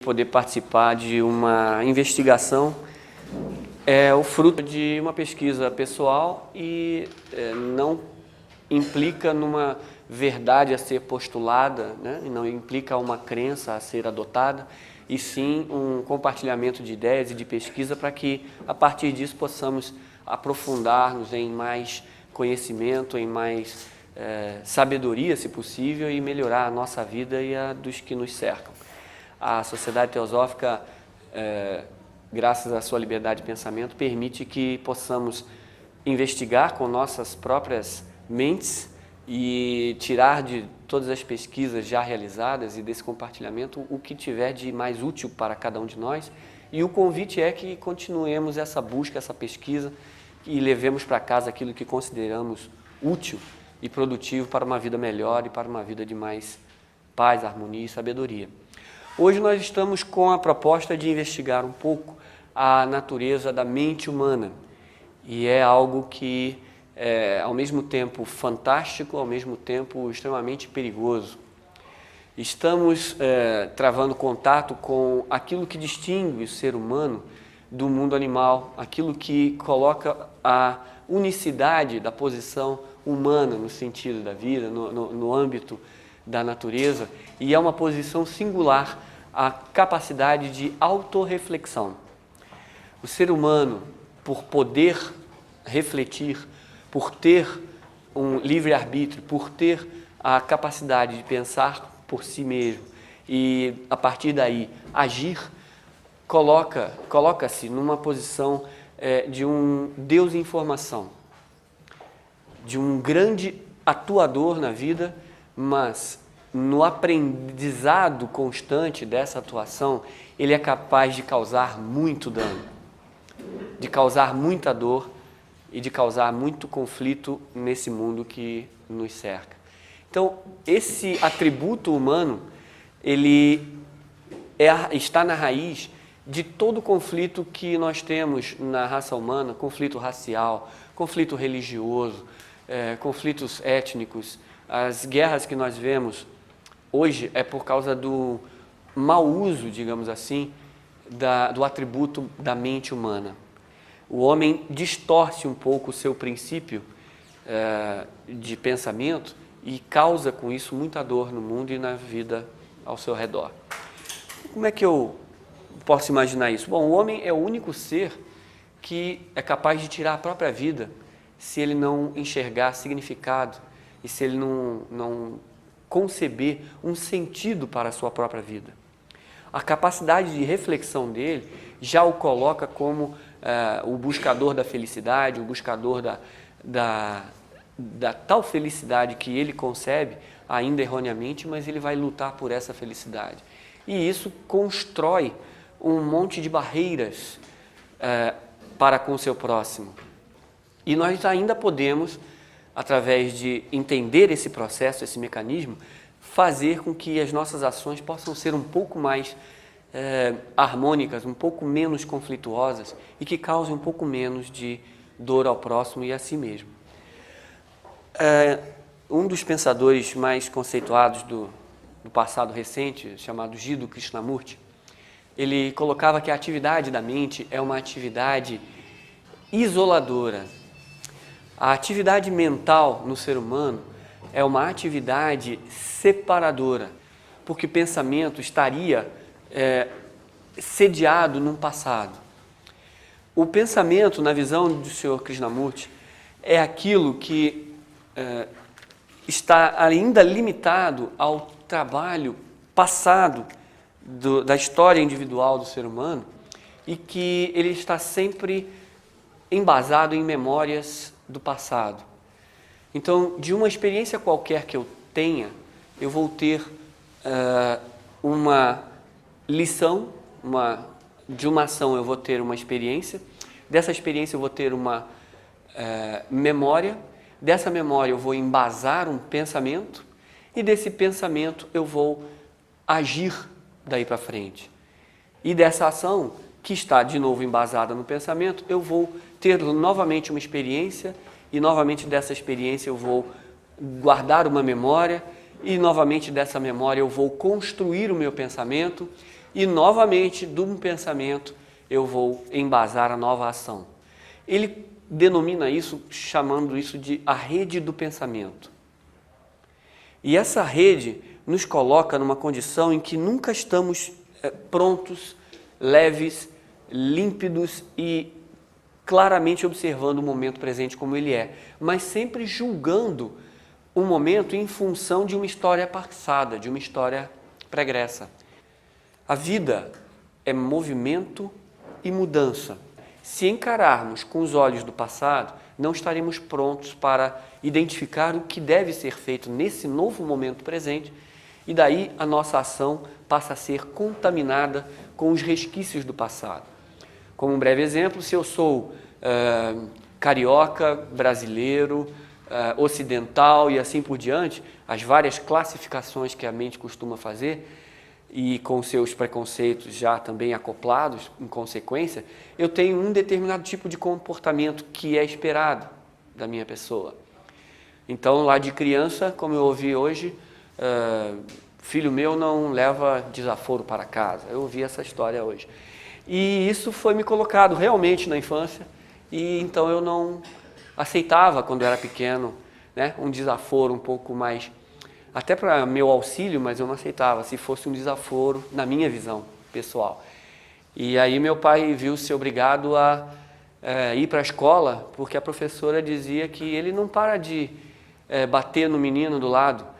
Poder participar de uma investigação é o fruto de uma pesquisa pessoal e não implica numa verdade a ser postulada, né? E não implica uma crença a ser adotada, e sim um compartilhamento de ideias e de pesquisa para que, a partir disso, possamos aprofundar-nos em mais conhecimento, em mais sabedoria, se possível, e melhorar a nossa vida e a dos que nos cercam. A Sociedade Teosófica, graças à sua liberdade de pensamento, permite que possamos investigar com nossas próprias mentes e tirar de todas as pesquisas já realizadas e desse compartilhamento o que tiver de mais útil para cada um de nós. E o convite é que continuemos essa busca, essa pesquisa e levemos para casa aquilo que consideramos útil e produtivo para uma vida melhor e para uma vida de mais paz, harmonia e sabedoria. Hoje nós estamos com a proposta de investigar um pouco a natureza da mente humana, e é algo que é ao mesmo tempo fantástico, ao mesmo tempo extremamente perigoso. Estamos travando contato com aquilo que distingue o ser humano do mundo animal, aquilo que coloca a unicidade da posição humana no sentido da vida, no âmbito da natureza, e é uma posição singular a capacidade de autorreflexão. O ser humano, por poder refletir, por ter um livre-arbítrio, por ter a capacidade de pensar por si mesmo e, a partir daí, agir, coloca-se numa posição de um Deus em formação, de um grande atuador na vida, mas no aprendizado constante dessa atuação, ele é capaz de causar muito dano, de causar muita dor e de causar muito conflito nesse mundo que nos cerca. Então, esse atributo humano, ele está na raiz de todo o conflito que nós temos na raça humana, conflito racial, conflito religioso, conflitos étnicos. As guerras que nós vemos hoje é por causa do mau uso, digamos assim, do atributo da mente humana. O homem distorce um pouco o seu princípio de pensamento e causa com isso muita dor no mundo e na vida ao seu redor. Como é que eu posso imaginar isso? Bom, o homem é o único ser que é capaz de tirar a própria vida se ele não enxergar significado e se ele não conceber um sentido para a sua própria vida. A capacidade de reflexão dele já o coloca como o buscador da felicidade, o buscador da tal felicidade que ele concebe, ainda erroneamente, mas ele vai lutar por essa felicidade. E isso constrói um monte de barreiras para com o seu próximo. E nós ainda podemos, através de entender esse processo, esse mecanismo, fazer com que as nossas ações possam ser um pouco mais harmônicas, um pouco menos conflituosas e que causem um pouco menos de dor ao próximo e a si mesmo. Um dos pensadores mais conceituados do passado recente, chamado Jiddu Krishnamurti, ele colocava que a atividade da mente é uma atividade isoladora. A atividade mental no ser humano é uma atividade separadora, porque o pensamento estaria sediado num passado. O pensamento, na visão do Sr. Krishnamurti, é aquilo que está ainda limitado ao trabalho passado da história individual do ser humano e que ele está sempre embasado em memórias do passado. Então, de uma experiência qualquer que eu tenha, eu vou ter uma lição, de uma ação eu vou ter uma experiência, dessa experiência eu vou ter uma memória, dessa memória eu vou embasar um pensamento e desse pensamento eu vou agir daí para frente. E dessa ação, que está de novo embasada no pensamento, eu vou ter novamente uma experiência e novamente dessa experiência eu vou guardar uma memória e novamente dessa memória eu vou construir o meu pensamento e novamente, de um pensamento, eu vou embasar a nova ação. Ele denomina isso, chamando isso de a rede do pensamento. E essa rede nos coloca numa condição em que nunca estamos prontos, leves, límpidos e claramente observando o momento presente como ele é, mas sempre julgando o momento em função de uma história passada, de uma história pregressa. A vida é movimento e mudança. Se encararmos com os olhos do passado, não estaremos prontos para identificar o que deve ser feito nesse novo momento presente, e daí a nossa ação passa a ser contaminada com os resquícios do passado. Como um breve exemplo, se eu sou carioca, brasileiro, ocidental e assim por diante, as várias classificações que a mente costuma fazer, e com seus preconceitos já também acoplados em consequência, eu tenho um determinado tipo de comportamento que é esperado da minha pessoa. Então, lá de criança, como eu ouvi hoje, filho meu não leva desaforo para casa. Eu ouvi essa história hoje. E isso foi me colocado realmente na infância, e então eu não aceitava, quando eu era pequeno, né, um desaforo um pouco mais, até para meu auxílio, mas eu não aceitava, se fosse um desaforo, na minha visão pessoal. E aí meu pai viu-se obrigado a ir para a escola, porque a professora dizia que ele não para de bater no menino do lado.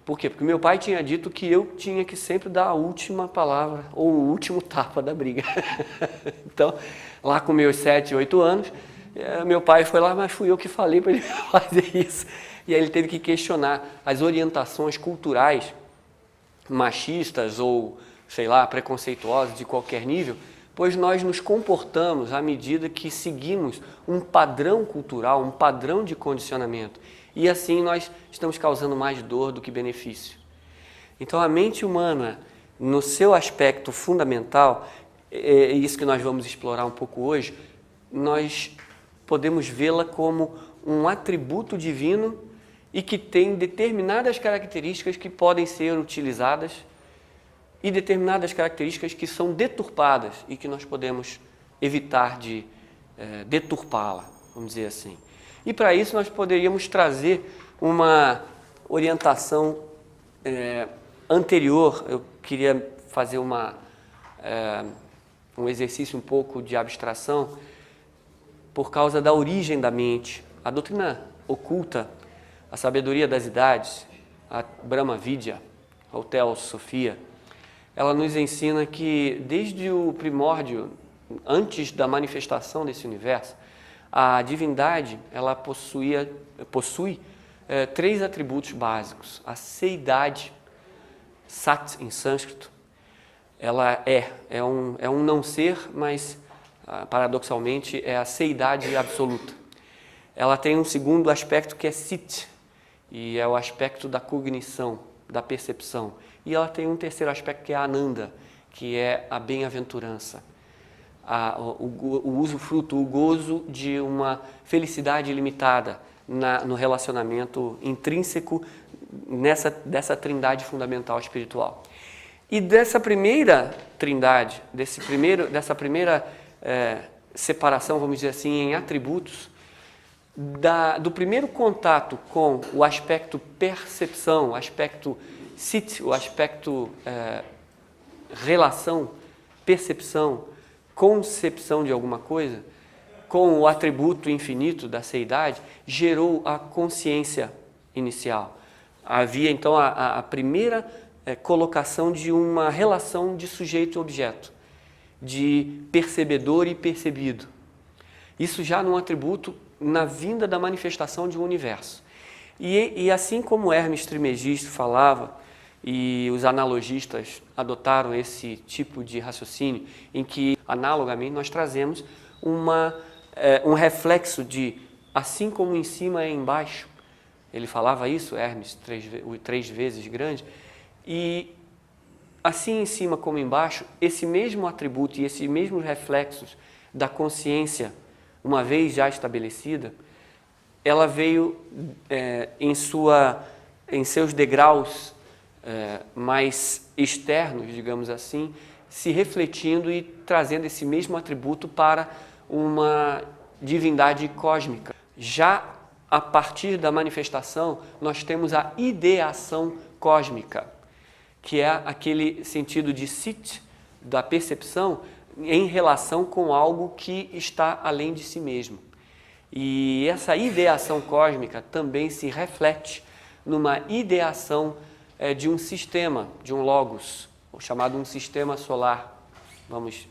Por quê? Porque meu pai tinha dito que eu tinha que sempre dar a última palavra, ou o último tapa da briga. Então, lá com meus 7, 8 anos, meu pai foi lá, mas fui eu que falei para ele fazer isso. E aí ele teve que questionar as orientações culturais machistas ou, sei lá, preconceituosas de qualquer nível, pois nós nos comportamos à medida que seguimos um padrão cultural, um padrão de condicionamento. E assim nós estamos causando mais dor do que benefício. Então a mente humana, no seu aspecto fundamental, é isso que nós vamos explorar um pouco hoje, nós podemos vê-la como um atributo divino e que tem determinadas características que podem ser utilizadas e determinadas características que são deturpadas e que nós podemos evitar de deturpá-la, vamos dizer assim. E para isso nós poderíamos trazer uma orientação anterior. Eu queria fazer um exercício um pouco de abstração por causa da origem da mente. A doutrina oculta, a sabedoria das idades, a Brahma Vidya, a Teosofia, ela nos ensina que desde o primórdio, antes da manifestação desse universo, a divindade ela possui 3 atributos básicos. A seidade, Sat em sânscrito, ela é um não ser, mas paradoxalmente é a seidade absoluta. Ela tem um segundo aspecto que é Sit, e é o aspecto da cognição, da percepção. E ela tem um terceiro aspecto que é a Ananda, que é a bem-aventurança, o usufruto, o gozo de uma felicidade ilimitada no relacionamento intrínseco dessa trindade fundamental espiritual. E dessa primeira trindade, dessa primeira separação, vamos dizer assim, em atributos, do primeiro contato com o aspecto percepção, o aspecto sit, o aspecto relação, percepção, concepção de alguma coisa, com o atributo infinito da seidade, gerou a consciência inicial. Havia então a primeira colocação de uma relação de sujeito e objeto, de percebedor e percebido. Isso já num atributo na vinda da manifestação de um universo. E assim como Hermes Trismegisto falava, e os analogistas adotaram esse tipo de raciocínio, em que, analogamente, nós trazemos um reflexo de, assim como em cima é embaixo. Ele falava isso, Hermes, 3 vezes grande, e assim em cima como embaixo, esse mesmo atributo e esses mesmos reflexos da consciência, uma vez já estabelecida, ela veio em seus degraus mais externos, digamos assim, se refletindo e trazendo esse mesmo atributo para uma divindade cósmica. Já a partir da manifestação, nós temos a ideação cósmica, que é aquele sentido de sit, da percepção, em relação com algo que está além de si mesmo. E essa ideação cósmica também se reflete numa ideação de um sistema, de um logos, chamado um sistema solar, vamos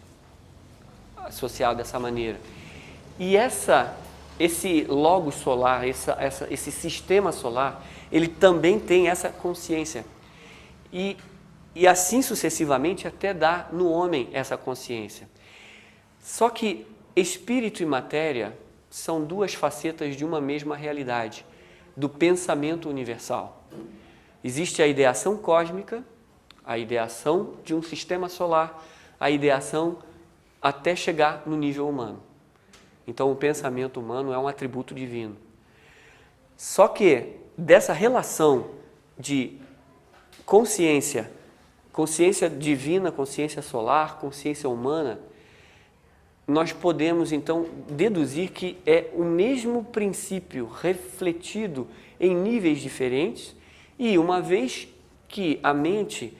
associar dessa maneira. E esse logos solar, esse sistema solar, ele também tem essa consciência. E assim sucessivamente até dá no homem essa consciência. Só que espírito e matéria são duas facetas de uma mesma realidade, do pensamento universal. Existe a ideação cósmica, a ideação de um sistema solar, a ideação até chegar no nível humano. Então o pensamento humano é um atributo divino. Só que dessa relação de consciência divina, consciência solar, consciência humana, nós podemos então deduzir que é o mesmo princípio refletido em níveis diferentes, e uma vez que a mente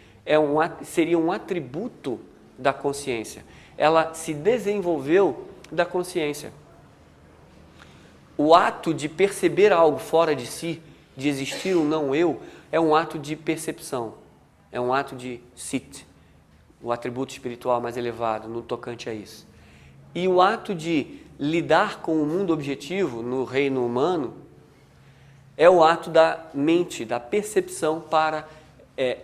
seria um atributo da consciência, ela se desenvolveu da consciência. O ato de perceber algo fora de si, de existir um não eu, é um ato de percepção, é um ato de sit, o atributo espiritual mais elevado no tocante a isso. E o ato de lidar com o mundo objetivo no reino humano é o ato da mente, da percepção para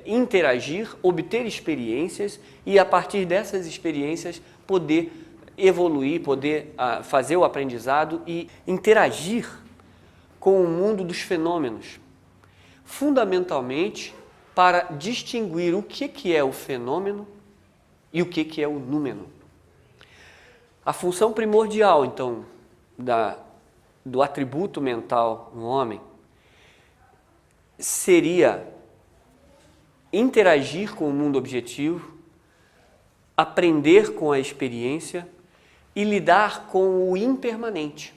interagir, obter experiências e a partir dessas experiências poder evoluir, poder fazer o aprendizado e interagir com o mundo dos fenômenos. Fundamentalmente para distinguir o que é o fenômeno e o que é o númeno. A função primordial, então, do atributo mental no homem seria interagir com o mundo objetivo, aprender com a experiência e lidar com o impermanente.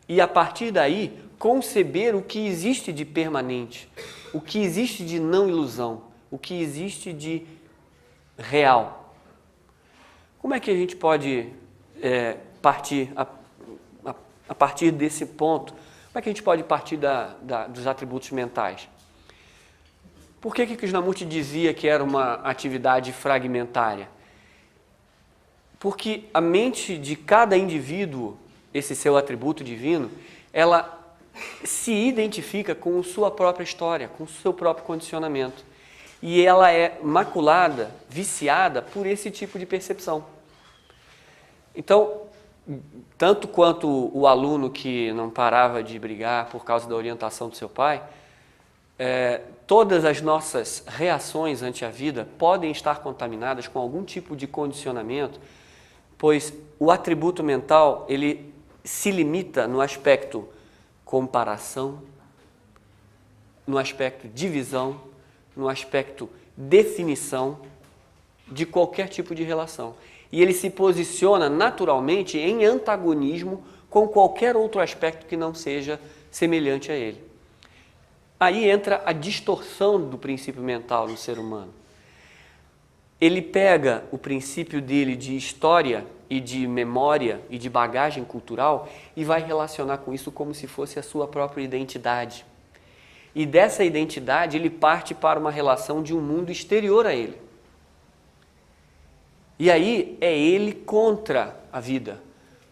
E a partir daí, conceber o que existe de permanente, o que existe de não ilusão, o que existe de real. Como é que a gente pode partir a partir desse ponto? Como é que a gente pode partir dos atributos mentais? Por que Krishnamurti dizia que era uma atividade fragmentária? Porque a mente de cada indivíduo, esse seu atributo divino, ela se identifica com sua própria história, com o seu próprio condicionamento. E ela é maculada, viciada por esse tipo de percepção. Então, tanto quanto o aluno que não parava de brigar por causa da orientação do seu pai, todas as nossas reações ante a vida podem estar contaminadas com algum tipo de condicionamento, pois o atributo mental ele se limita no aspecto comparação, no aspecto divisão, no aspecto definição de qualquer tipo de relação. E ele se posiciona naturalmente em antagonismo com qualquer outro aspecto que não seja semelhante a ele. Aí entra a distorção do princípio mental no ser humano. Ele pega o princípio dele de história e de memória e de bagagem cultural e vai relacionar com isso como se fosse a sua própria identidade. E dessa identidade ele parte para uma relação de um mundo exterior a ele. E aí é ele contra a vida.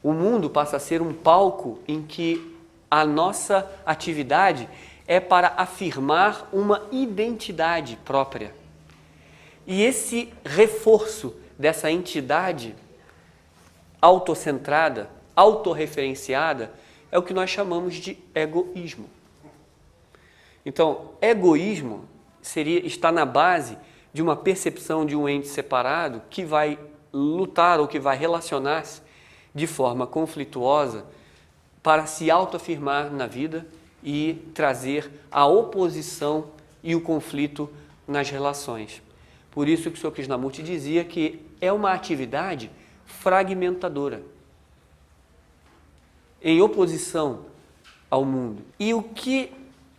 O mundo passa a ser um palco em que a nossa atividade é para afirmar uma identidade própria. E esse reforço dessa entidade autocentrada, autorreferenciada, é o que nós chamamos de egoísmo. Então, egoísmo está na base de uma percepção de um ente separado que vai lutar ou que vai relacionar-se de forma conflituosa para se autoafirmar na vida e trazer a oposição e o conflito nas relações. Por isso que o Sr. Krishnamurti dizia que é uma atividade fragmentadora, em oposição ao mundo. E o que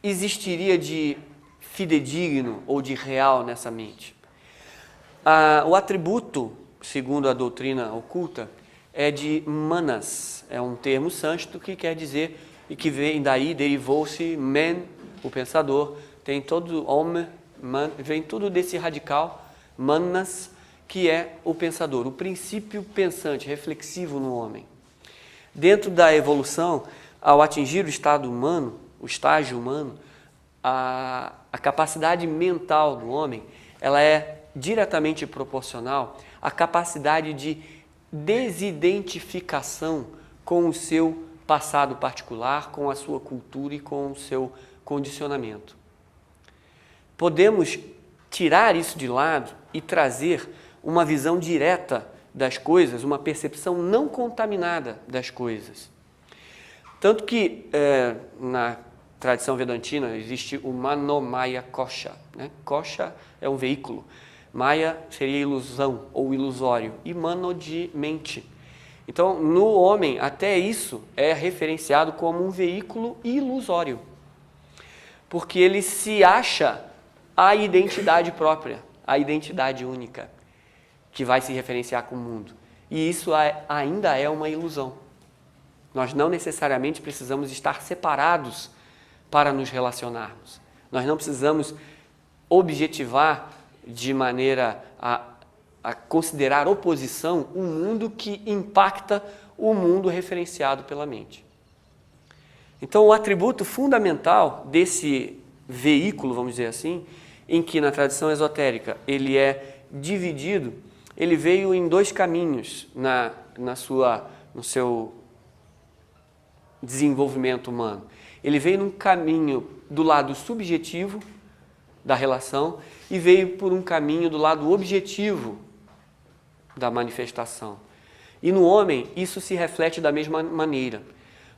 existiria de fidedigno ou de real nessa mente? O atributo, segundo a doutrina oculta, é de manas. É um termo sânscrito que quer dizer, e que vem daí, derivou-se man, o pensador, tem todo homem, vem tudo desse radical, manas, que é o pensador, o princípio pensante, reflexivo no homem. Dentro da evolução, ao atingir o estado humano, o estágio humano, a capacidade mental do homem, ela é diretamente proporcional à capacidade de desidentificação com o seu passado particular, com a sua cultura e com o seu condicionamento. Podemos tirar isso de lado e trazer uma visão direta das coisas, uma percepção não contaminada das coisas. Tanto que na tradição vedantina existe o Manomaya Kosha. Né? Kosha é um veículo. Maya seria ilusão ou ilusório. E Mano de mente. Então, no homem, até isso é referenciado como um veículo ilusório. Porque ele se acha a identidade própria, a identidade única, que vai se referenciar com o mundo. E isso ainda é uma ilusão. Nós não necessariamente precisamos estar separados para nos relacionarmos. Nós não precisamos objetivar de maneira a considerar oposição um mundo que impacta o mundo referenciado pela mente. Então, o atributo fundamental desse veículo, vamos dizer assim, em que na tradição esotérica ele é dividido, ele veio em dois caminhos no seu desenvolvimento humano. Ele veio num caminho do lado subjetivo da relação e veio por um caminho do lado objetivo da manifestação. E no homem, isso se reflete da mesma maneira.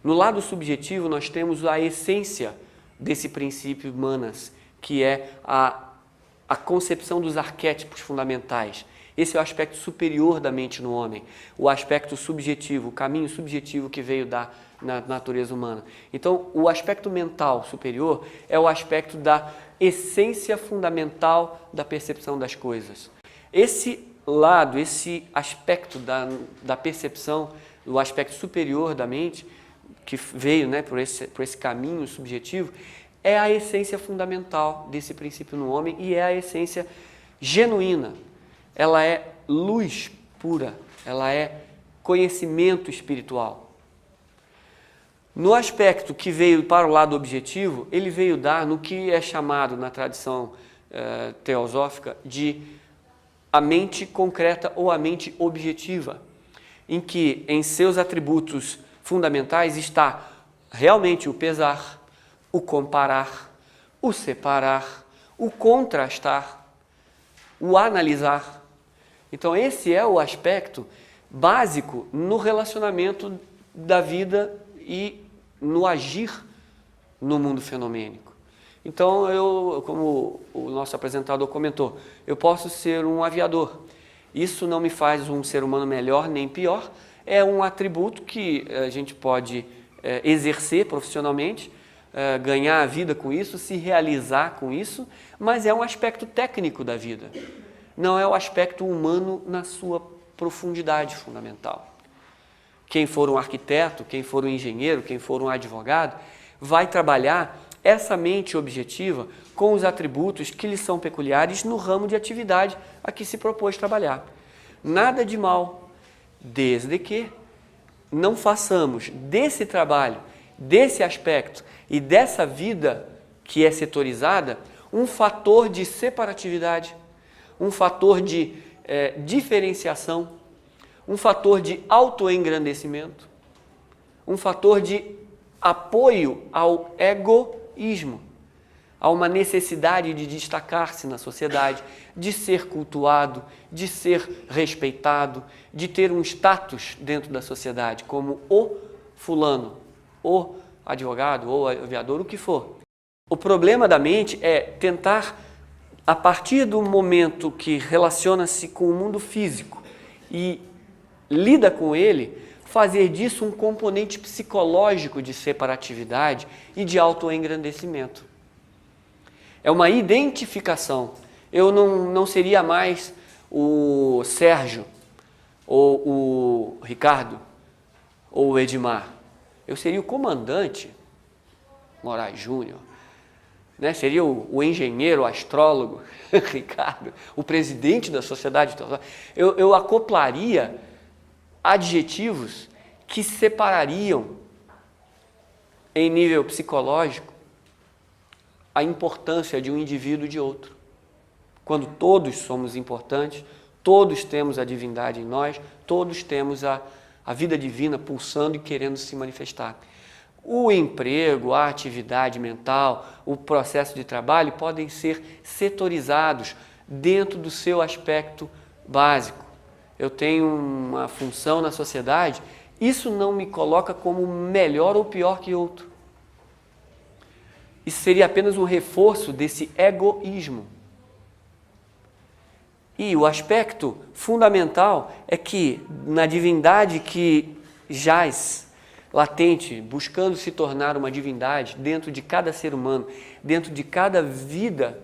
No lado subjetivo, nós temos a essência desse princípio manas, que é a concepção dos arquétipos fundamentais. Esse é o aspecto superior da mente no homem, o aspecto subjetivo, o caminho subjetivo que veio da natureza humana. Então, o aspecto mental superior é o aspecto da essência fundamental da percepção das coisas. Esse lado, esse aspecto da percepção, o aspecto superior da mente, que veio, né, por esse caminho subjetivo, é a essência fundamental desse princípio no homem e é a essência genuína. Ela é luz pura, ela é conhecimento espiritual. No aspecto que veio para o lado objetivo, ele veio dar no que é chamado na tradição teosófica de a mente concreta ou a mente objetiva, em que em seus atributos fundamentais está realmente o pesar, o comparar, o separar, o contrastar, o analisar. Então esse é o aspecto básico no relacionamento da vida e no agir no mundo fenomênico. Então como o nosso apresentador comentou, eu posso ser um aviador. Isso não me faz um ser humano melhor nem pior, é um atributo que a gente pode exercer profissionalmente, ganhar a vida com isso, se realizar com isso, mas é um aspecto técnico da vida. Não é o aspecto humano na sua profundidade fundamental. Quem for um arquiteto, quem for um engenheiro, quem for um advogado, vai trabalhar essa mente objetiva com os atributos que lhe são peculiares no ramo de atividade a que se propôs trabalhar. Nada de mal, desde que não façamos desse trabalho, desse aspecto e dessa vida que é setorizada um fator de separatividade, um fator de diferenciação, um fator de autoengrandecimento, um fator de apoio ao egoísmo, a uma necessidade de destacar-se na sociedade, de ser cultuado, de ser respeitado, de ter um status dentro da sociedade, como o fulano, o advogado, ou aviador, o que for. O problema da mente é tentar a partir do momento que relaciona-se com o mundo físico e lida com ele, fazer disso um componente psicológico de separatividade e de autoengrandecimento. É uma identificação. Eu não seria mais o Sérgio, ou o Ricardo, ou o Edmar. Eu seria o comandante Moraes Júnior, né? Seria o engenheiro, o astrólogo Ricardo, o presidente da sociedade. Eu acoplaria adjetivos que separariam, em nível psicológico, a importância de um indivíduo de outro. Quando todos somos importantes, todos temos a divindade em nós, todos temos a vida divina pulsando e querendo se manifestar. O emprego, a atividade mental, o processo de trabalho podem ser setorizados dentro do seu aspecto básico. Eu tenho uma função na sociedade, isso não me coloca como melhor ou pior que outro. Isso seria apenas um reforço desse egoísmo. E o aspecto fundamental é que na divindade que jaz latente, buscando se tornar uma divindade dentro de cada ser humano, dentro de cada vida,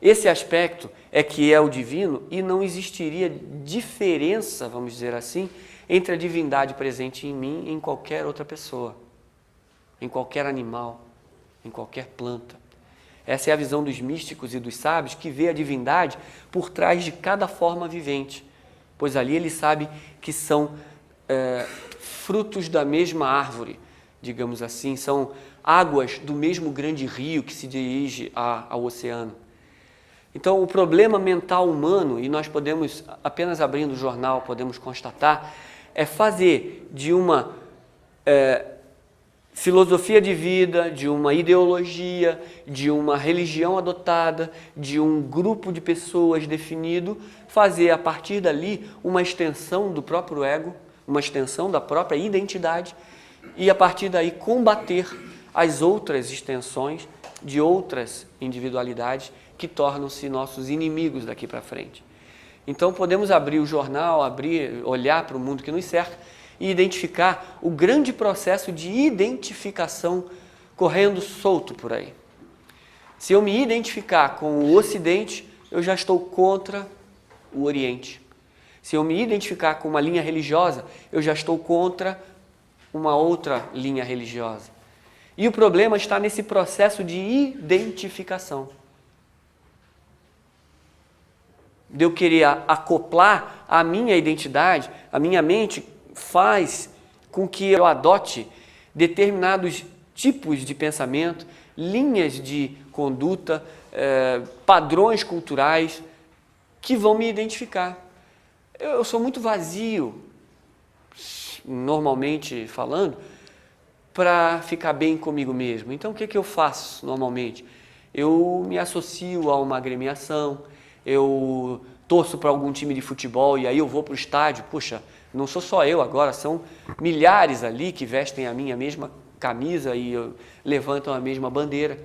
esse aspecto é que é o divino e não existiria diferença, vamos dizer assim, entre a divindade presente em mim e em qualquer outra pessoa, em qualquer animal, em qualquer planta. Essa é a visão dos místicos e dos sábios que vê a divindade por trás de cada forma vivente, pois ali ele sabe que são frutos da mesma árvore, digamos assim, são águas do mesmo grande rio que se dirige ao oceano. Então, o problema mental humano, e nós podemos, apenas abrindo o jornal, podemos constatar, é fazer de uma filosofia de vida, de uma ideologia, de uma religião adotada, de um grupo de pessoas definido, fazer a partir dali uma extensão do próprio ego, uma extensão da própria identidade e a partir daí combater as outras extensões de outras individualidades que tornam-se nossos inimigos daqui para frente. Então podemos abrir o jornal, olhar para o mundo que nos cerca e identificar o grande processo de identificação correndo solto por aí. Se eu me identificar com o Ocidente, eu já estou contra o Oriente. Se eu me identificar com uma linha religiosa, eu já estou contra uma outra linha religiosa. E o problema está nesse processo de identificação. De eu querer acoplar a minha identidade, a minha mente faz com que eu adote determinados tipos de pensamento, linhas de conduta, padrões culturais que vão me identificar. Eu sou muito vazio, normalmente falando, para ficar bem comigo mesmo. Então, o que eu faço normalmente? Eu me associo a uma agremiação, eu torço para algum time de futebol e aí eu vou para o estádio. Puxa, não sou só eu agora, são milhares ali que vestem a minha mesma camisa e levantam a mesma bandeira.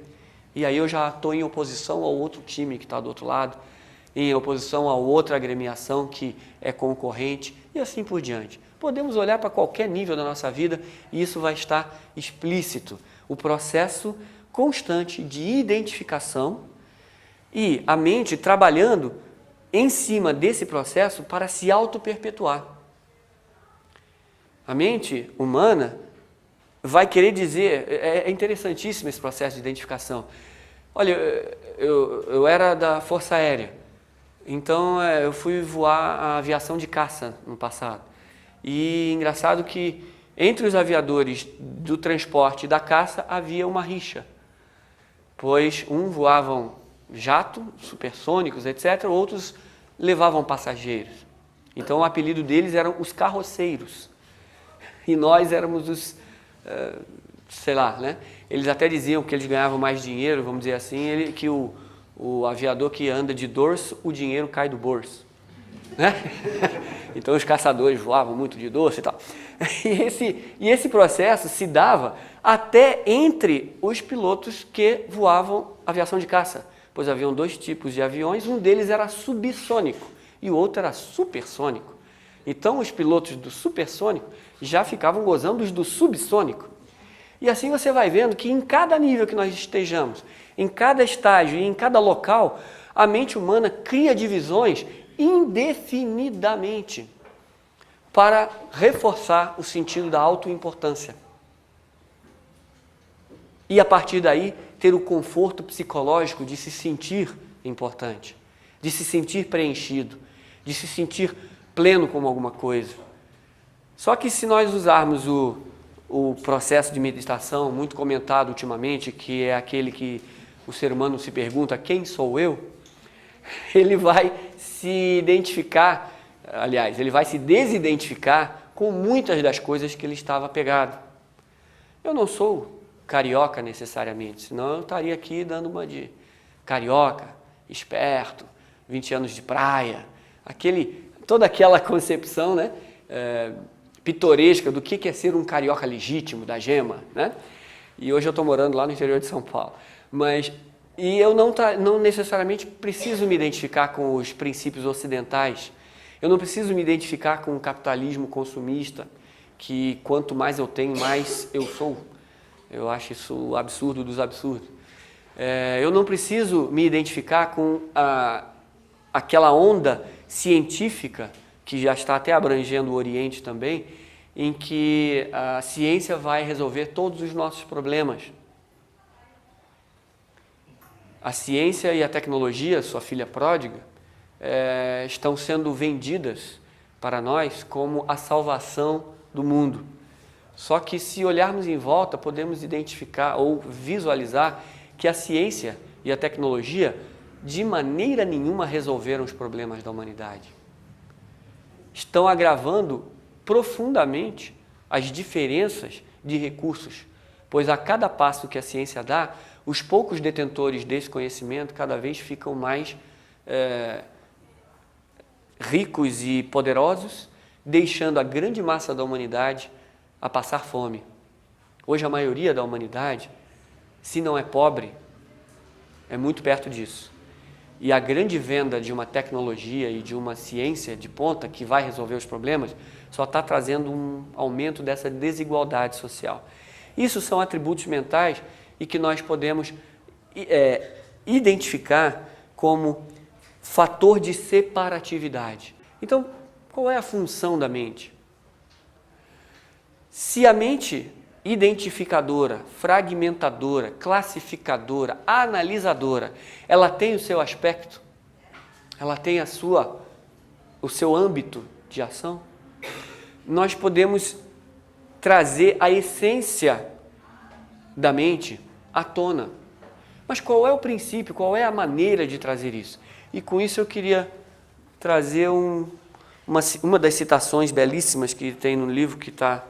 E aí eu já estou em oposição ao outro time que está do outro lado, em oposição a outra agremiação que é concorrente e assim por diante. Podemos olhar para qualquer nível da nossa vida e isso vai estar explícito. O processo constante de identificação e a mente trabalhando em cima desse processo para se auto-perpetuar. A mente humana vai querer dizer, é interessantíssimo esse processo de identificação. Olha, eu era da Força Aérea, então eu fui voar a aviação de caça no passado. E engraçado que entre os aviadores do transporte e da caça havia uma rixa, pois voavam jato, supersônicos, etc., outros levavam passageiros. Então o apelido deles eram os carroceiros. E nós éramos os, sei lá, né? Eles até diziam que eles ganhavam mais dinheiro, vamos dizer assim, que o aviador que anda de dorso, o dinheiro cai do bolso. Né? Então os caçadores voavam muito de dorso e tal. E esse processo se dava até entre os pilotos que voavam aviação de caça. pois haviam dois tipos de aviões, um deles era subsônico e o outro era supersônico. Então os pilotos do supersônico já ficavam gozando os do subsônico. E assim você vai vendo que em cada nível que nós estejamos, em cada estágio e em cada local, a mente humana cria divisões indefinidamente para reforçar o sentido da autoimportância. E a partir daí ter o conforto psicológico de se sentir importante, de se sentir preenchido, de se sentir pleno como alguma coisa. Só que se nós usarmos o processo de meditação muito comentado ultimamente, que é aquele que o ser humano se pergunta, quem sou eu? Ele vai se identificar, aliás, ele vai se desidentificar com muitas das coisas que ele estava apegado. Eu não sou carioca necessariamente, senão eu estaria aqui dando uma de carioca, esperto, 20 anos de praia, toda aquela concepção, né, pitoresca do que é ser um carioca legítimo, da gema, né? E hoje eu estou morando lá no interior de São Paulo. E eu não necessariamente preciso me identificar com os princípios ocidentais. Eu não preciso me identificar com o capitalismo consumista, que quanto mais eu tenho, mais eu sou. Eu acho isso o absurdo dos absurdos. Eu não preciso me identificar com aquela onda científica, que já está até abrangendo o Oriente também, em que a ciência vai resolver todos os nossos problemas. A ciência e a tecnologia, sua filha pródiga, estão sendo vendidas para nós como a salvação do mundo. Só que se olharmos em volta, podemos identificar ou visualizar que a ciência e a tecnologia de maneira nenhuma resolveram os problemas da humanidade. Estão agravando profundamente as diferenças de recursos, pois a cada passo que a ciência dá, os poucos detentores desse conhecimento cada vez ficam mais ricos e poderosos, deixando a grande massa da humanidade a passar fome. Hoje a maioria da humanidade, se não é pobre, é muito perto disso. E a grande venda de uma tecnologia e de uma ciência de ponta que vai resolver os problemas só está trazendo um aumento dessa desigualdade social. Isso são atributos mentais e que nós podemos identificar como fator de separatividade. Então, qual é a função da mente? Se a mente identificadora, fragmentadora, classificadora, analisadora, ela tem o seu aspecto, ela tem o seu âmbito de ação, nós podemos trazer a essência da mente à tona. Mas qual é o princípio, qual é a maneira de trazer isso? E com isso eu queria trazer uma das citações belíssimas que tem no livro que está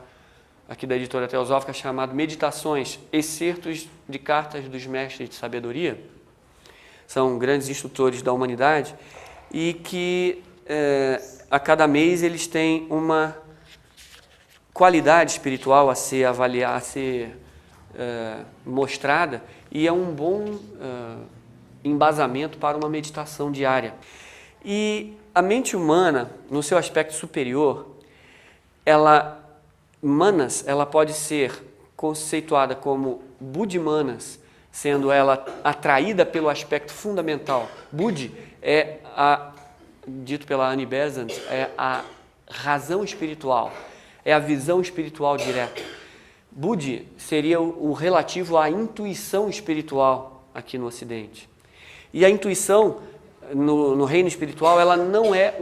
aqui da editora Teosófica, chamado Meditações, excertos de cartas dos mestres de sabedoria. São grandes instrutores da humanidade e que a cada mês eles têm uma qualidade espiritual a ser avaliada, a ser mostrada, e é um bom embasamento para uma meditação diária. E a mente humana, no seu aspecto superior, Manas, ela pode ser conceituada como Buddhimanas, sendo ela atraída pelo aspecto fundamental. Buddhi dito pela Annie Besant, é a razão espiritual, é a visão espiritual direta. Buddhi seria o relativo à intuição espiritual aqui no Ocidente. E a intuição, no reino espiritual, ela não é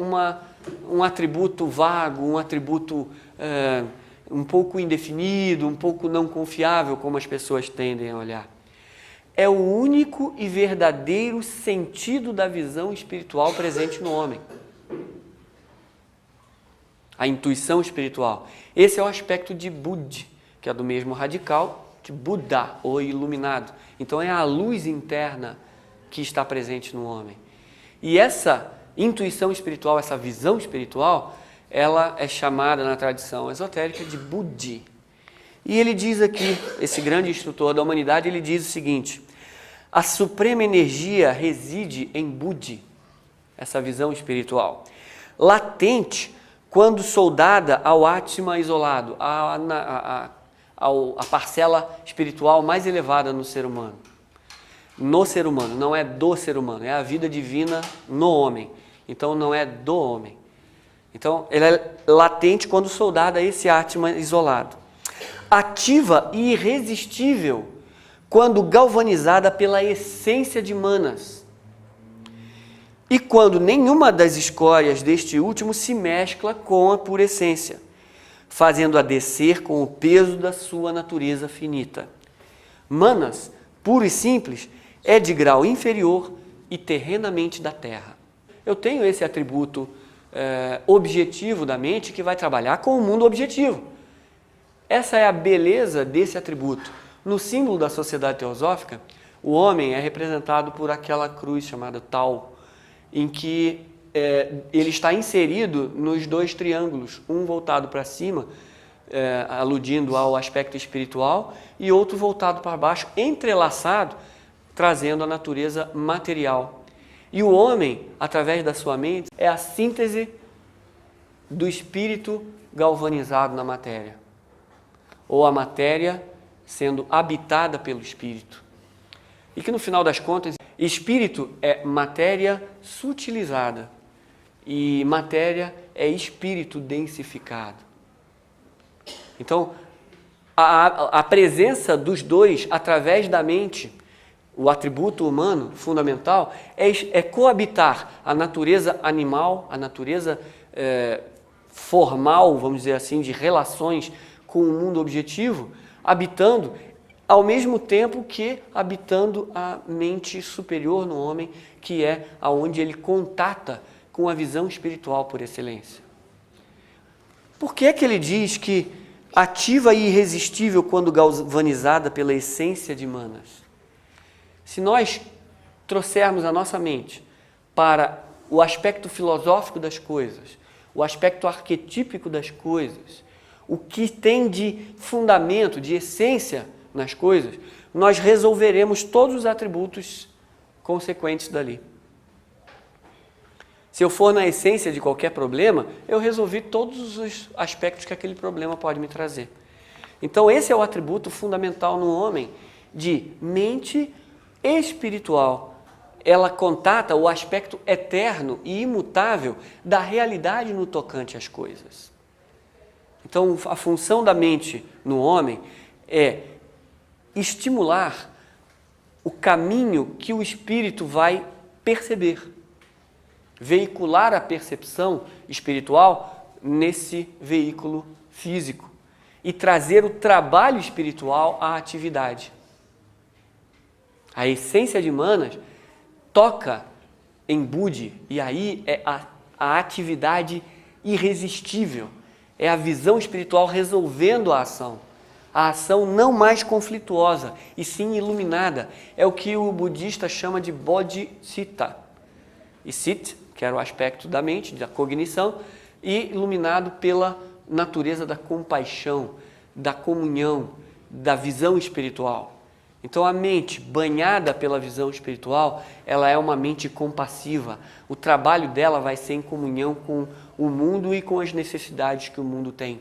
um atributo vago, um atributo um pouco indefinido, um pouco não confiável, como as pessoas tendem a olhar. É o único e verdadeiro sentido da visão espiritual presente no homem. A intuição espiritual. Esse é o aspecto de Buddhi, que é do mesmo radical de Buddha, ou iluminado. Então é a luz interna que está presente no homem. E essa intuição espiritual, essa visão espiritual, ela é chamada na tradição esotérica de Buddhi. E ele diz aqui, esse grande instrutor da humanidade, ele diz o seguinte: A suprema energia reside em Budi, essa visão espiritual, latente quando soldada ao Atma isolado, a parcela espiritual mais elevada no ser humano. No ser humano, não é do ser humano, é a vida divina no homem. Então não é do homem. Então ela é latente quando soldada a esse Atma isolado. Ativa e irresistível quando galvanizada pela essência de Manas. E quando nenhuma das escórias deste último se mescla com a pura essência, fazendo-a descer com o peso da sua natureza finita. Manas, puro e simples, é de grau inferior e terrenamente da terra. Eu tenho esse atributo objetivo da mente que vai trabalhar com o mundo objetivo. Essa é a beleza desse atributo. No símbolo da sociedade teosófica, o homem é representado por aquela cruz chamada Tau, em que ele está inserido nos dois triângulos, um voltado para cima, aludindo ao aspecto espiritual, e outro voltado para baixo, entrelaçado, trazendo a natureza material. E o homem, através da sua mente, é a síntese do espírito galvanizado na matéria, ou a matéria sendo habitada pelo espírito. E que no final das contas, espírito é matéria sutilizada e matéria é espírito densificado. Então, a presença dos dois através da mente, o atributo humano fundamental, é coabitar a natureza animal, a natureza formal, vamos dizer assim, de relações com o mundo objetivo, habitando ao mesmo tempo que habitando a mente superior no homem, que é aonde ele contata com a visão espiritual por excelência. Por que ele diz que ativa e irresistível quando galvanizada pela essência de Manas? Se nós trouxermos a nossa mente para o aspecto filosófico das coisas, o aspecto arquetípico das coisas, o que tem de fundamento, de essência nas coisas, nós resolveremos todos os atributos consequentes dali. Se eu for na essência de qualquer problema, eu resolvi todos os aspectos que aquele problema pode me trazer. Então esse é o atributo fundamental no homem, de mente espiritual. Ela contata o aspecto eterno e imutável da realidade no tocante às coisas. Então a função da mente no homem é estimular o caminho que o espírito vai perceber, veicular a percepção espiritual nesse veículo físico e trazer o trabalho espiritual à atividade. A essência de Manas toca em Budi, e aí é a atividade irresistível, é a visão espiritual resolvendo a ação não mais conflituosa, e sim iluminada. É o que o budista chama de Bodhicitta. E Sit, que era o aspecto da mente, da cognição, e iluminado pela natureza da compaixão, da comunhão, da visão espiritual. Então a mente banhada pela visão espiritual, ela é uma mente compassiva. O trabalho dela vai ser em comunhão com o mundo e com as necessidades que o mundo tem.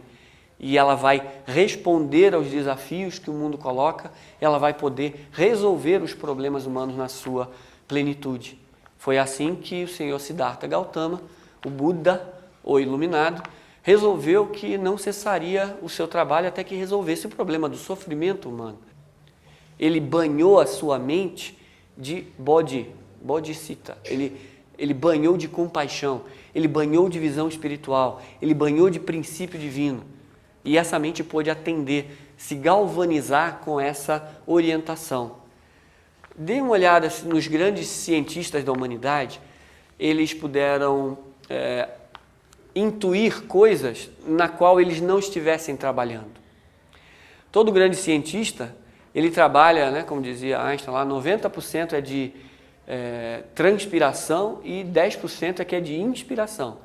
E ela vai responder aos desafios que o mundo coloca, ela vai poder resolver os problemas humanos na sua plenitude. Foi assim que o senhor Siddhartha Gautama, o Buda, o iluminado, resolveu que não cessaria o seu trabalho até que resolvesse o problema do sofrimento humano. Ele banhou a sua mente de Bodhicitta, ele banhou de compaixão, ele banhou de visão espiritual, ele banhou de princípio divino. E essa mente pôde atender, se galvanizar com essa orientação. Dê uma olhada nos grandes cientistas da humanidade, eles puderam intuir coisas na qual eles não estivessem trabalhando. Todo grande cientista, ele trabalha, como dizia Einstein lá, 90% é de transpiração e 10% é que é de inspiração.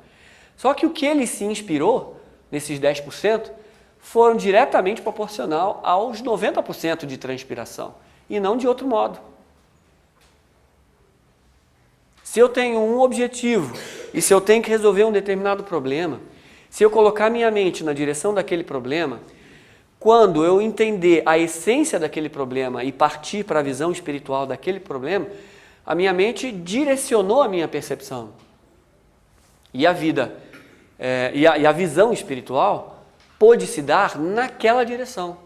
Só que o que ele se inspirou, nesses 10%, foram diretamente proporcional aos 90% de transpiração, e não de outro modo. Se eu tenho um objetivo e se eu tenho que resolver um determinado problema, se eu colocar minha mente na direção daquele problema, quando eu entender a essência daquele problema e partir para a visão espiritual daquele problema, a minha mente direcionou a minha percepção. E a vida, e a visão espiritual pôde se dar naquela direção.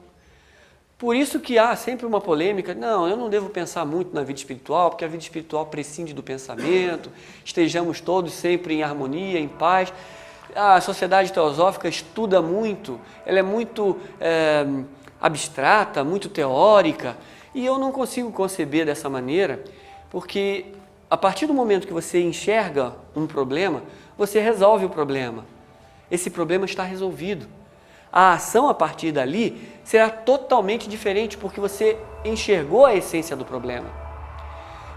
Por isso que há sempre uma polêmica, não, eu não devo pensar muito na vida espiritual, porque a vida espiritual prescinde do pensamento, estejamos todos sempre em harmonia, em paz. A sociedade teosófica estuda muito, ela é muito abstrata, muito teórica, e eu não consigo conceber dessa maneira, porque a partir do momento que você enxerga um problema, você resolve o problema. Esse problema está resolvido. A ação a partir dali será totalmente diferente, porque você enxergou a essência do problema.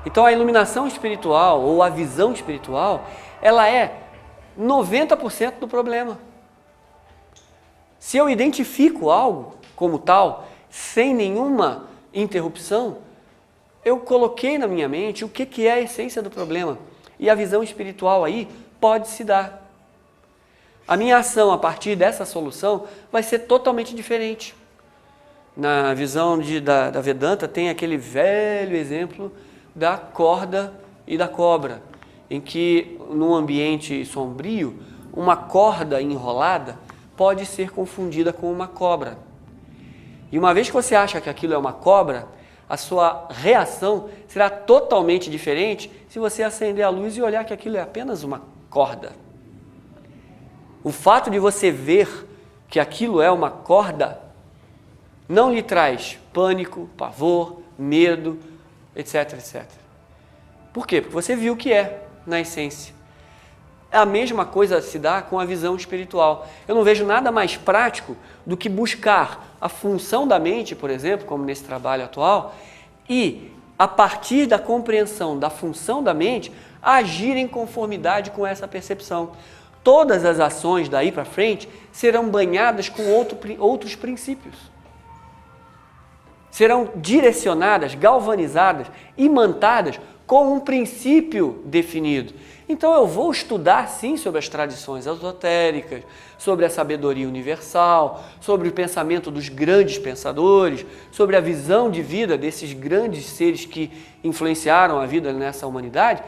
Então a iluminação espiritual ou a visão espiritual, ela é 90% do problema. Se eu identifico algo como tal, sem nenhuma interrupção, eu coloquei na minha mente o que é a essência do problema. E a visão espiritual aí pode se dar. A minha ação a partir dessa solução vai ser totalmente diferente. Na visão da Vedanta tem aquele velho exemplo da corda e da cobra, em que num ambiente sombrio, uma corda enrolada pode ser confundida com uma cobra. E uma vez que você acha que aquilo é uma cobra, a sua reação será totalmente diferente se você acender a luz e olhar que aquilo é apenas uma corda. O fato de você ver que aquilo é uma corda não lhe traz pânico, pavor, medo, etc, etc. Por quê? Porque você viu o que é, na essência. A mesma coisa se dá com a visão espiritual. Eu não vejo nada mais prático do que buscar a função da mente, por exemplo, como nesse trabalho atual, e, a partir da compreensão da função da mente, agir em conformidade com essa percepção. Todas as ações daí para frente serão banhadas com outros princípios. Serão direcionadas, galvanizadas, imantadas com um princípio definido. Então eu vou estudar sim sobre as tradições esotéricas, sobre a sabedoria universal, sobre o pensamento dos grandes pensadores, sobre a visão de vida desses grandes seres que influenciaram a vida nessa humanidade,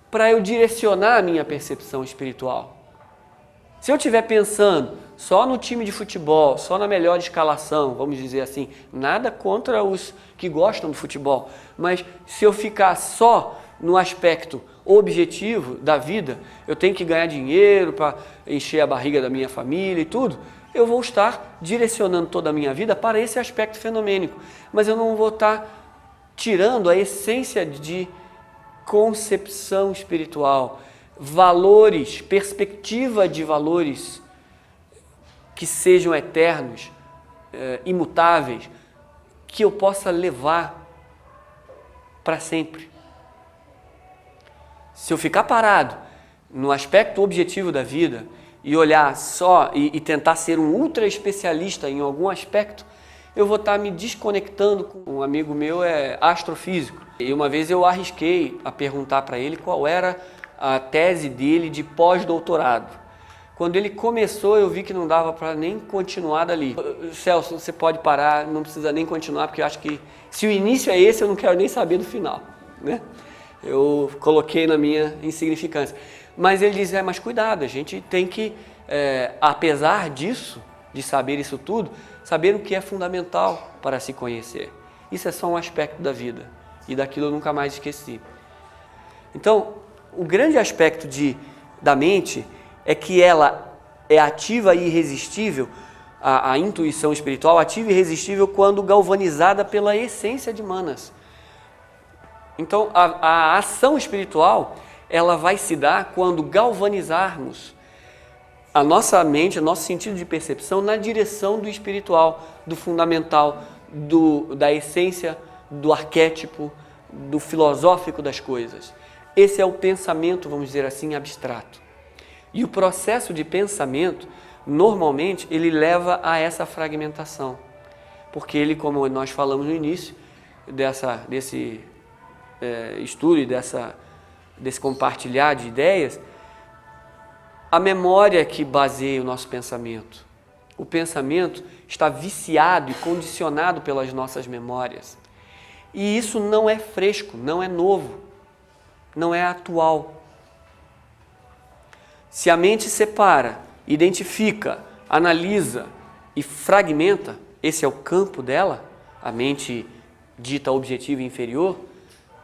para eu direcionar a minha percepção espiritual. Se eu estiver pensando só no time de futebol, só na melhor escalação, vamos dizer assim, nada contra os que gostam do futebol, mas se eu ficar só no aspecto objetivo da vida, eu tenho que ganhar dinheiro para encher a barriga da minha família e tudo, eu vou estar direcionando toda a minha vida para esse aspecto fenomênico, mas eu não vou estar tirando a essência de concepção espiritual, valores, perspectiva de valores que sejam eternos, imutáveis, que eu possa levar para sempre. Se eu ficar parado no aspecto objetivo da vida e olhar só e tentar ser um ultra especialista em algum aspecto, eu vou estar me desconectando com um amigo meu, astrofísico. E uma vez eu arrisquei a perguntar para ele qual era a tese dele de pós-doutorado. Quando ele começou, eu vi que não dava para nem continuar dali. Celso, você pode parar, não precisa nem continuar, porque eu acho que se o início é esse, eu não quero nem saber do final, né? Eu coloquei na minha insignificância. Mas ele diz, mas cuidado, a gente tem que, apesar disso, de saber isso tudo, saber o que é fundamental para se conhecer. Isso é só um aspecto da vida, e daquilo eu nunca mais esqueci. Então, o grande aspecto da mente é que ela é ativa e irresistível, a intuição espiritual ativa e irresistível quando galvanizada pela essência de Manas. Então, a ação espiritual, ela vai se dar quando galvanizarmos a nossa mente, o nosso sentido de percepção na direção do espiritual, do fundamental, da essência, do arquétipo, do filosófico das coisas. Esse é o pensamento, vamos dizer assim, abstrato. E o processo de pensamento, normalmente, ele leva a essa fragmentação. Porque ele, como nós falamos no início desse estudo e dessa desse compartilhar de ideias, a memória que baseia o nosso pensamento. O pensamento está viciado e condicionado pelas nossas memórias. E isso não é fresco, não é novo, não é atual. Se a mente separa, identifica, analisa e fragmenta, esse é o campo dela, a mente dita objetiva inferior,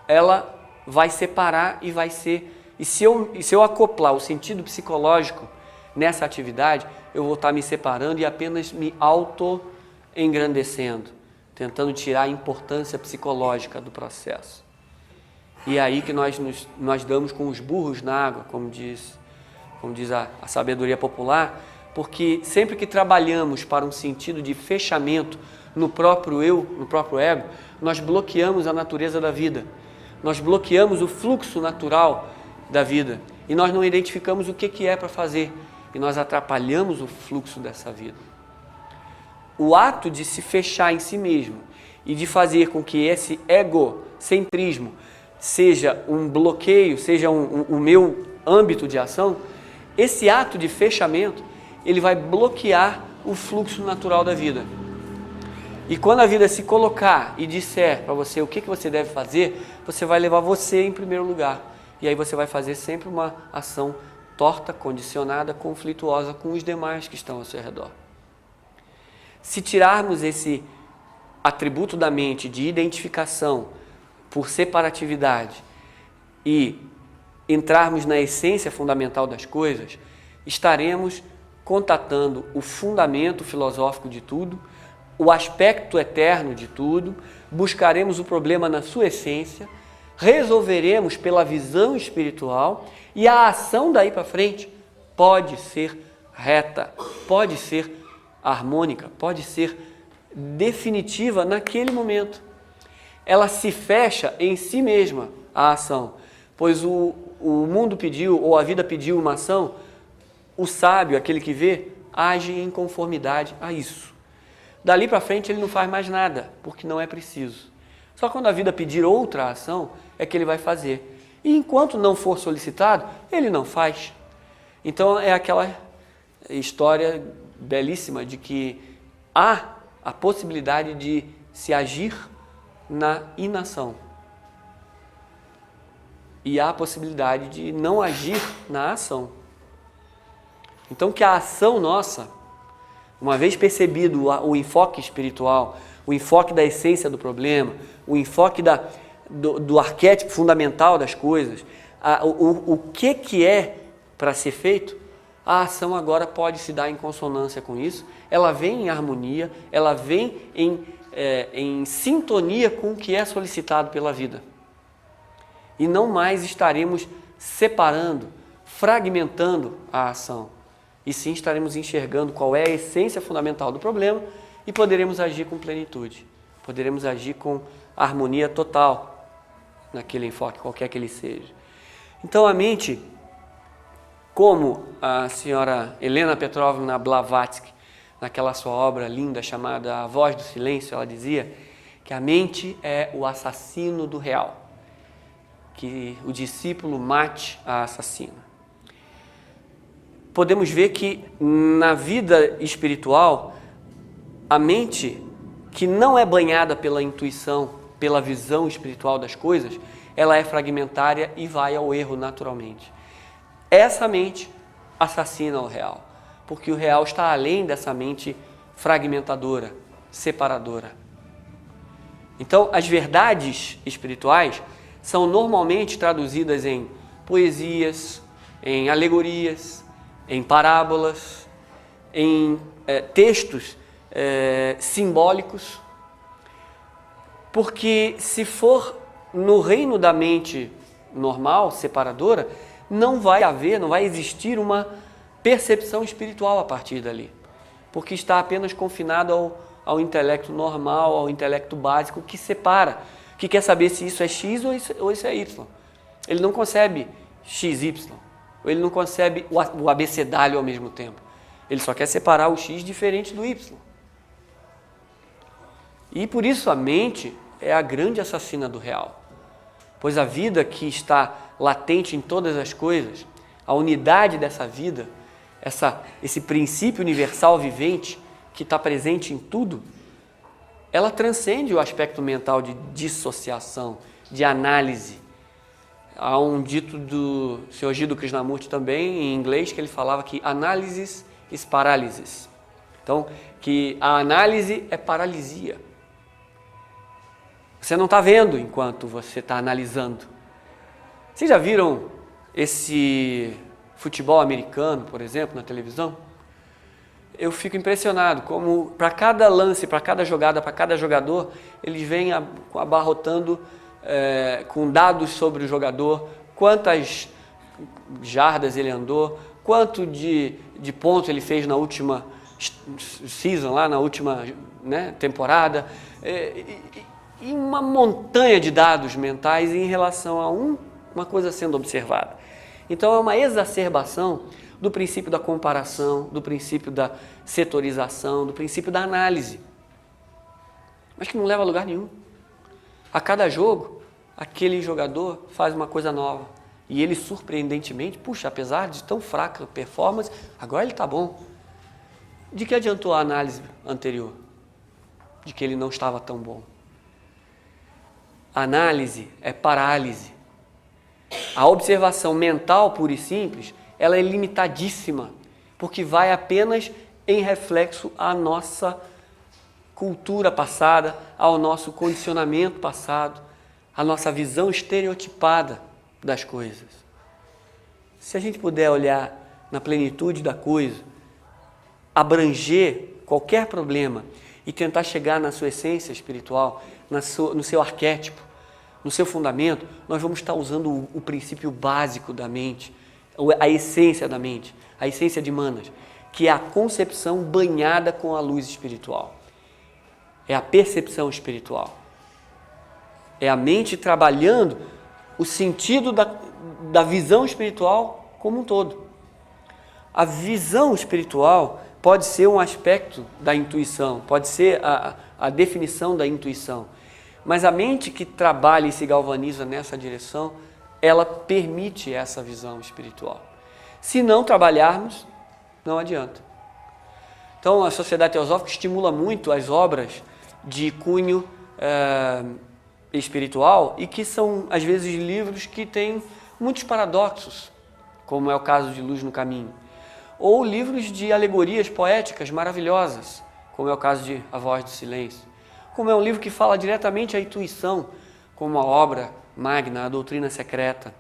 ela vai separar e vai ser... E se eu acoplar o sentido psicológico nessa atividade, eu vou estar me separando e apenas me auto-engrandecendo, tentando tirar a importância psicológica do processo. E é aí que nós damos com os burros na água, como diz a sabedoria popular, porque sempre que trabalhamos para um sentido de fechamento no próprio eu, no próprio ego, nós bloqueamos a natureza da vida, nós bloqueamos o fluxo natural da vida e nós não identificamos o que é para fazer e nós atrapalhamos o fluxo dessa vida. O ato de se fechar em si mesmo e de fazer com que esse egocentrismo seja um bloqueio, seja o meu âmbito de ação, esse ato de fechamento, ele vai bloquear o fluxo natural da vida. E quando a vida se colocar e disser para você o que você deve fazer, você vai levar você em primeiro lugar. E aí você vai fazer sempre uma ação torta, condicionada, conflituosa com os demais que estão ao seu redor. Se tirarmos esse atributo da mente de identificação por separatividade e entrarmos na essência fundamental das coisas, estaremos contatando o fundamento filosófico de tudo, o aspecto eterno de tudo, buscaremos o problema na sua essência, resolveremos pela visão espiritual e a ação daí para frente pode ser reta, pode ser harmônica, pode ser definitiva naquele momento. Ela se fecha em si mesma, a ação, pois o mundo pediu, ou a vida pediu uma ação, o sábio, aquele que vê, age em conformidade a isso. Dali para frente ele não faz mais nada, porque não é preciso. Só quando a vida pedir outra ação é que ele vai fazer. E enquanto não for solicitado, ele não faz. Então é aquela história belíssima de que há a possibilidade de se agir na inação. E há a possibilidade de não agir na ação. Então que a ação nossa, uma vez percebido o enfoque espiritual, o enfoque da essência do problema, o enfoque do arquétipo fundamental das coisas, o que é para ser feito, a ação agora pode se dar em consonância com isso, ela vem em harmonia, ela vem em sintonia com o que é solicitado pela vida. E não mais estaremos separando, fragmentando a ação, e sim estaremos enxergando qual é a essência fundamental do problema e poderemos agir com plenitude, poderemos agir com harmonia total naquele enfoque, qualquer que ele seja. Então a mente, como a senhora Helena Petrovna Blavatsky, naquela sua obra linda chamada A Voz do Silêncio, ela dizia que a mente é o assassino do real, que o discípulo mate a assassina. Podemos ver que na vida espiritual, a mente que não é banhada pela intuição, pela visão espiritual das coisas, ela é fragmentária e vai ao erro naturalmente. Essa mente assassina o real, porque o real está além dessa mente fragmentadora, separadora. Então, as verdades espirituais são normalmente traduzidas em poesias, em alegorias, em parábolas, em textos simbólicos, porque se for no reino da mente normal, separadora, não vai existir uma percepção espiritual a partir dali, porque está apenas confinado ao intelecto normal, ao intelecto básico que separa, que quer saber se isso é X ou isso é Y. Ele não concebe XY, ou ele não concebe o abecedário ao mesmo tempo. Ele só quer separar o X diferente do Y. E por isso a mente é a grande assassina do real, pois a vida que está latente em todas as coisas, a unidade dessa vida, esse princípio universal vivente que está presente em tudo, ela transcende o aspecto mental de dissociação, de análise. Há um dito do Sr. Jiddu Krishnamurti também, em inglês, que ele falava que analysis is paralysis. Então, que a análise é paralisia. Você não está vendo enquanto você está analisando. Vocês já viram esse futebol americano, por exemplo, na televisão? Eu fico impressionado como para cada lance, para cada jogada, para cada jogador, eles vêm abarrotando com dados sobre o jogador, quantas jardas ele andou, quanto de pontos ele fez na última season, lá na última, né, temporada, e uma montanha de dados mentais em relação a uma coisa sendo observada. Então é uma exacerbação do princípio da comparação, do princípio da setorização, do princípio da análise, mas que não leva a lugar nenhum. A cada jogo, aquele jogador faz uma coisa nova e ele, surpreendentemente, puxa, apesar de tão fraca performance, agora ele está bom. De que adiantou a análise anterior? De que ele não estava tão bom. Análise é parálise. A observação mental pura e simples, ela é limitadíssima, porque vai apenas em reflexo à nossa cultura passada, ao nosso condicionamento passado, à nossa visão estereotipada das coisas. Se a gente puder olhar na plenitude da coisa, abranger qualquer problema e tentar chegar na sua essência espiritual, no seu arquétipo, no seu fundamento, nós vamos estar usando o princípio básico da mente, a essência da mente, a essência de Manas, que é a concepção banhada com a luz espiritual. É a percepção espiritual. É a mente trabalhando o sentido da visão espiritual como um todo. A visão espiritual pode ser um aspecto da intuição, pode ser a definição da intuição, mas a mente que trabalha e se galvaniza nessa direção, ela permite essa visão espiritual. Se não trabalharmos, não adianta. Então, a Sociedade Teosófica estimula muito as obras de cunho espiritual e que são, às vezes, livros que têm muitos paradoxos, como é o caso de Luz no Caminho, ou livros de alegorias poéticas maravilhosas, como é o caso de A Voz do Silêncio, como é um livro que fala diretamente à intuição, como a obra magna, a Doutrina Secreta.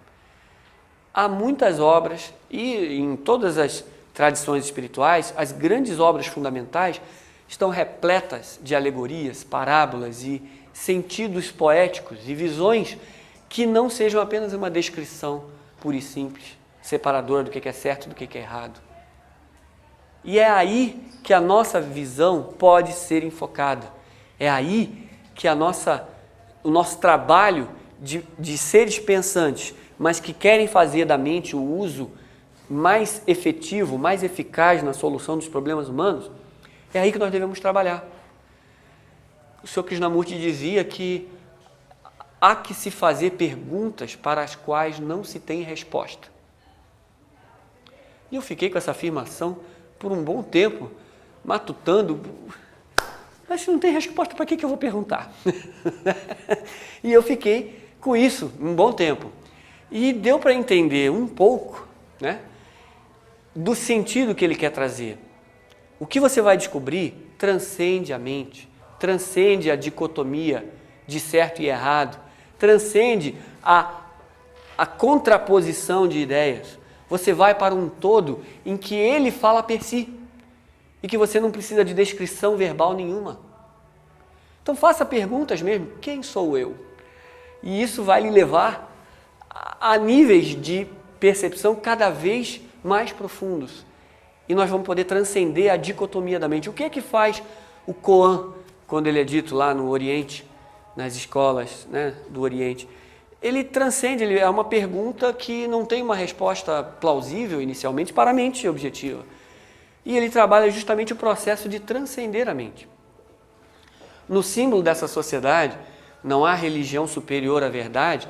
Há muitas obras, e em todas as tradições espirituais, as grandes obras fundamentais estão repletas de alegorias, parábolas e sentidos poéticos e visões que não sejam apenas uma descrição pura e simples, separadora do que é certo e do que é errado. E é aí que a nossa visão pode ser enfocada. É aí que o nosso trabalho de seres pensantes, mas que querem fazer da mente o uso mais efetivo, mais eficaz na solução dos problemas humanos, é aí que nós devemos trabalhar. O Sr. Krishnamurti dizia que há que se fazer perguntas para as quais não se tem resposta. E eu fiquei com essa afirmação por um bom tempo, matutando. Mas se não tem resposta, para que eu vou perguntar? E eu fiquei com isso um bom tempo. E deu para entender um pouco, né, do sentido que ele quer trazer. O que você vai descobrir transcende a mente, transcende a dicotomia de certo e errado, transcende a contraposição de ideias. Você vai para um todo em que ele fala per si e que você não precisa de descrição verbal nenhuma. Então faça perguntas mesmo, quem sou eu? E isso vai lhe levar a níveis de percepção cada vez mais profundos. E nós vamos poder transcender a dicotomia da mente. O que é que faz o Koan, quando ele é dito lá no Oriente, nas escolas, né, do Oriente? Ele transcende, é uma pergunta que não tem uma resposta plausível inicialmente para a mente objetiva. E ele trabalha justamente o processo de transcender a mente. No símbolo dessa sociedade, não há religião superior à verdade,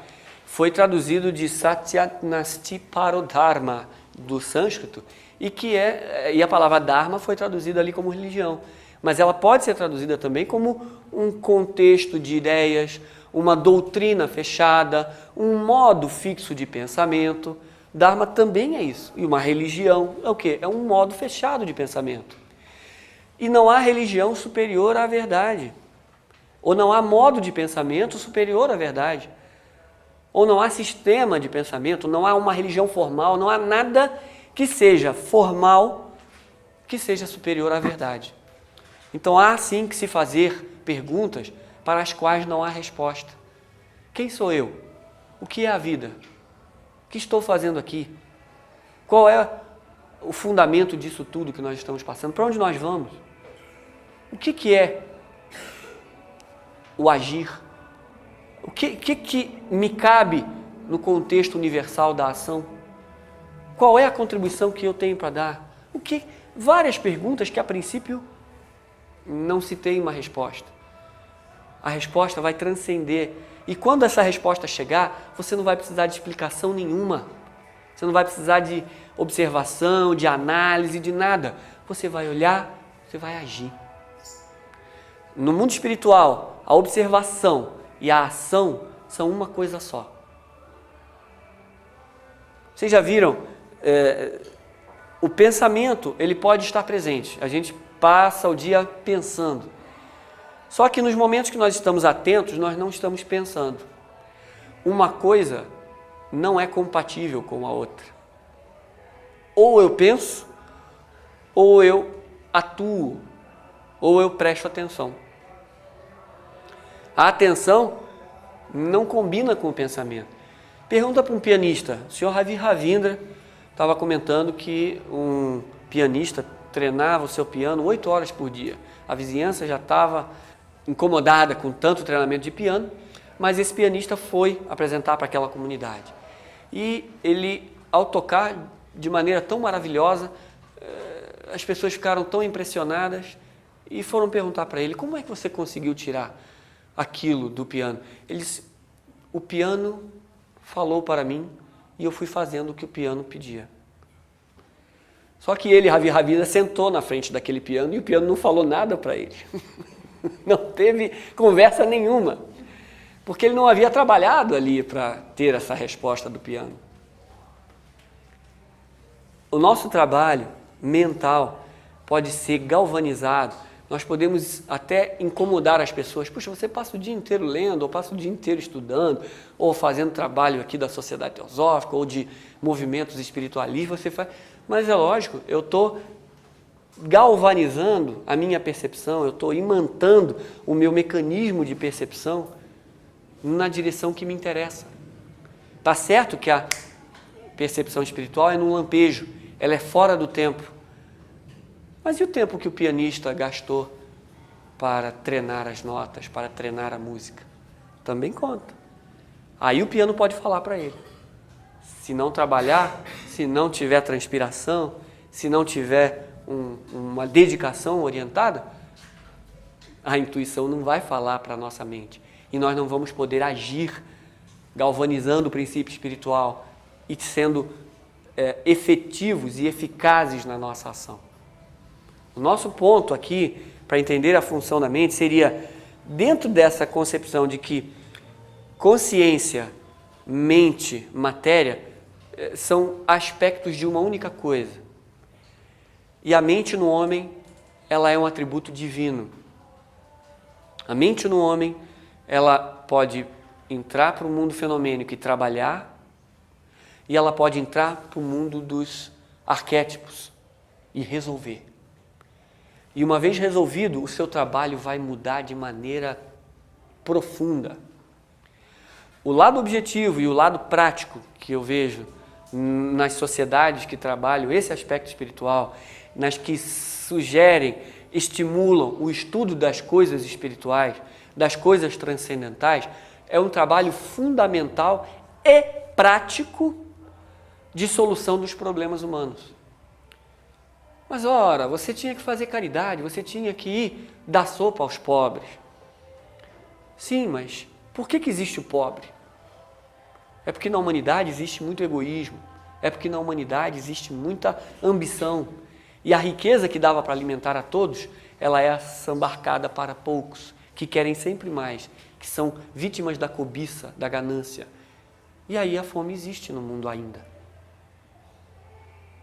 foi traduzido de Satyatnasti Parodharma, do sânscrito, e a palavra Dharma foi traduzida ali como religião. Mas ela pode ser traduzida também como um contexto de ideias, uma doutrina fechada, um modo fixo de pensamento. Dharma também é isso. E uma religião é o quê? É um modo fechado de pensamento. E não há religião superior à verdade. Ou não há modo de pensamento superior à verdade. Ou não há sistema de pensamento, não há uma religião formal, não há nada que seja formal que seja superior à verdade. Então há sim que se fazer perguntas para as quais não há resposta. Quem sou eu? O que é a vida? O que estou fazendo aqui? Qual é o fundamento disso tudo que nós estamos passando? Para onde nós vamos? O que é o agir? O que me cabe no contexto universal da ação? Qual é a contribuição que eu tenho para dar? Várias perguntas que a princípio não se tem uma resposta. A resposta vai transcender. E quando essa resposta chegar, você não vai precisar de explicação nenhuma. Você não vai precisar de observação, de análise, de nada. Você vai olhar, você vai agir. No mundo espiritual, a observação e a ação são uma coisa só. Vocês já viram? O pensamento, ele pode estar presente. A gente passa o dia pensando. Só que nos momentos que nós estamos atentos, nós não estamos pensando. Uma coisa não é compatível com a outra. Ou eu penso, ou eu atuo, ou eu presto atenção. A atenção não combina com o pensamento. Pergunta para um pianista. O senhor Ravi Ravindra estava comentando que um pianista treinava o seu piano 8 horas por dia. A vizinhança já estava incomodada com tanto treinamento de piano, mas esse pianista foi apresentar para aquela comunidade. E ele, ao tocar de maneira tão maravilhosa, as pessoas ficaram tão impressionadas e foram perguntar para ele: como é que você conseguiu tirar aquilo do piano? Ele disse: o piano falou para mim e eu fui fazendo o que o piano pedia. Só que ele, Ravi Ravindra, sentou na frente daquele piano e o piano não falou nada para ele. Não teve conversa nenhuma, porque ele não havia trabalhado ali para ter essa resposta do piano. O nosso trabalho mental pode ser galvanizado. Nós podemos até incomodar as pessoas. Puxa, você passa o dia inteiro lendo, ou passa o dia inteiro estudando, ou fazendo trabalho aqui da Sociedade Teosófica, ou de movimentos espiritualistas, você faz. Mas é lógico, eu estou galvanizando a minha percepção, eu estou imantando o meu mecanismo de percepção na direção que me interessa. Está certo que a percepção espiritual é num lampejo, ela é fora do tempo. Mas e o tempo que o pianista gastou para treinar as notas, para treinar a música? Também conta. Aí o piano pode falar para ele. Se não trabalhar, se não tiver transpiração, se não tiver uma dedicação orientada, a intuição não vai falar para a nossa mente. E nós não vamos poder agir galvanizando o princípio espiritual e sendo efetivos e eficazes na nossa ação. O nosso ponto aqui, para entender a função da mente, seria, dentro dessa concepção de que consciência, mente, matéria, são aspectos de uma única coisa. E a mente no homem, ela é um atributo divino. A mente no homem, ela pode entrar para o mundo fenomênico e trabalhar, e ela pode entrar para o mundo dos arquétipos e resolver. E uma vez resolvido, o seu trabalho vai mudar de maneira profunda. O lado objetivo e o lado prático que eu vejo nas sociedades que trabalham esse aspecto espiritual, nas que sugerem, estimulam o estudo das coisas espirituais, das coisas transcendentais, é um trabalho fundamental e prático de solução dos problemas humanos. Mas ora, você tinha que fazer caridade, você tinha que ir dar sopa aos pobres. Sim, mas por que existe o pobre? É porque na humanidade existe muito egoísmo. É porque na humanidade existe muita ambição. E a riqueza que dava para alimentar a todos, ela é assambarcada para poucos, que querem sempre mais, que são vítimas da cobiça, da ganância. E aí a fome existe no mundo ainda.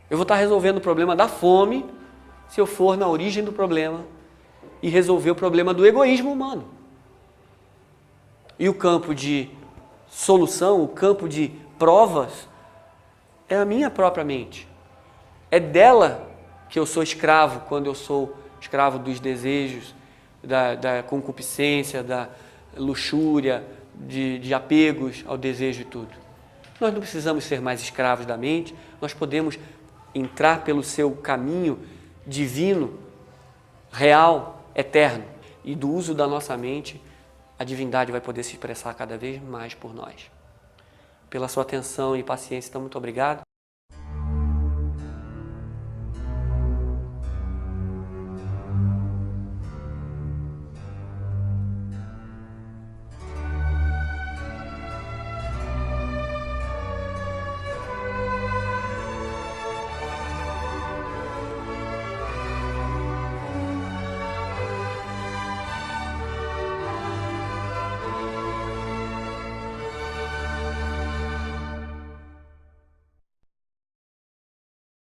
Eu vou estar resolvendo o problema da fome se eu for na origem do problema e resolver o problema do egoísmo humano. E o campo de solução, o campo de provas, é a minha própria mente. É dela que eu sou escravo quando eu sou escravo dos desejos, da concupiscência, da luxúria, de apegos ao desejo e tudo. Nós não precisamos ser mais escravos da mente, nós podemos entrar pelo seu caminho divino, real, eterno. E do uso da nossa mente, a divindade vai poder se expressar cada vez mais por nós. Pela sua atenção e paciência, então muito obrigado.